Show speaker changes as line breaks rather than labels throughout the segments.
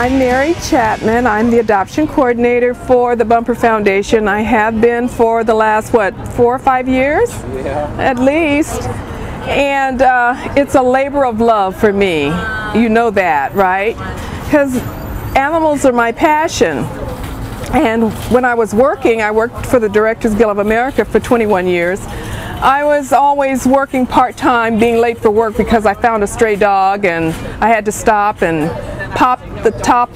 I'm Mary Chatman. I'm the adoption coordinator for the Bumper Foundation. I have been for the last, 4 or 5 years?
Yeah.
At least. And it's a labor of love for me. You know that, right? Because animals are my passion. And when I was working, I worked for the Directors Guild of America for 21 years. I was always working part-time, being late for work because I found a stray dog and I had to stop and pop the top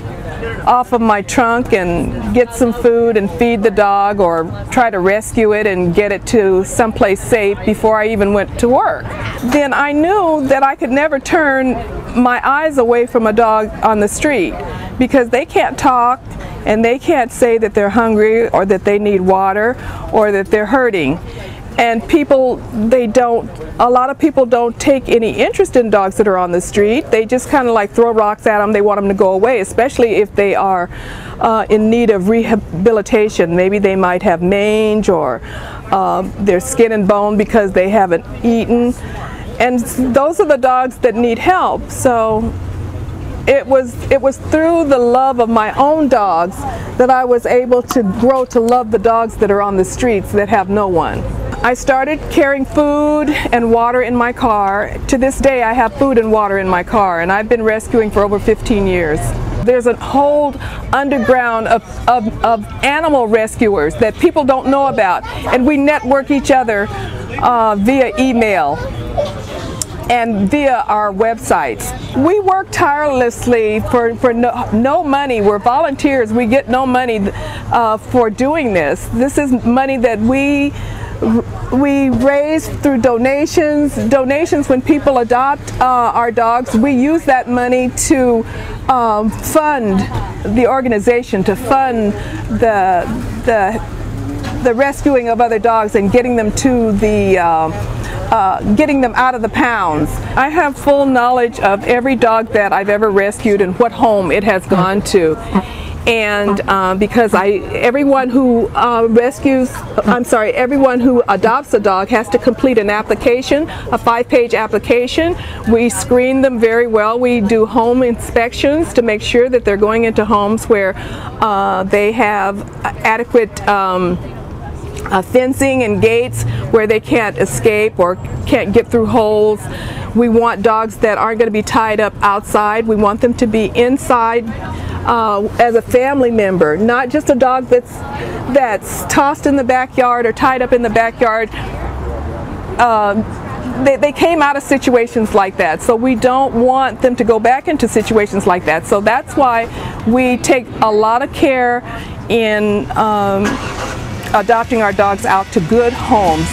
off of my trunk and get some food and feed the dog, or try to rescue it and get it to someplace safe before I even went to work. Then I knew that I could never turn my eyes away from a dog on the street, because they can't talk and they can't say that they're hungry or that they need water or that they're hurting. And a lot of people don't take any interest in dogs that are on the street. They just kind of like throw rocks at them. They want them to go away, especially if they are in need of rehabilitation. Maybe they might have mange, or they're skin and bone because they haven't eaten. And those are the dogs that need help. So it was through the love of my own dogs that I was able to grow to love the dogs that are on the streets that have no one. I started carrying food and water in my car. To this day, I have food and water in my car, and I've been rescuing for over 15 years. There's a whole underground of animal rescuers that people don't know about, and we network each other via email and via our websites. We work tirelessly for no money. We're volunteers. We get no money for doing this. This is money that we raise through donations. When people adopt our dogs, we use that money to fund the organization, to fund the rescuing of other dogs and getting them to getting them out of the pounds. I have full knowledge of every dog that I've ever rescued and what home it has gone to. And because everyone who everyone who adopts a dog has to complete an application, a 5-page application. We screen them very well. We do home inspections to make sure that they're going into homes where they have adequate fencing and gates where they can't escape or can't get through holes. We want dogs that aren't going to be tied up outside. We want them to be inside as a family member, not just a dog that's tossed in the backyard or tied up in the backyard. They came out of situations like that, so we don't want them to go back into situations like that. So that's why we take a lot of care in adopting our dogs out to good homes.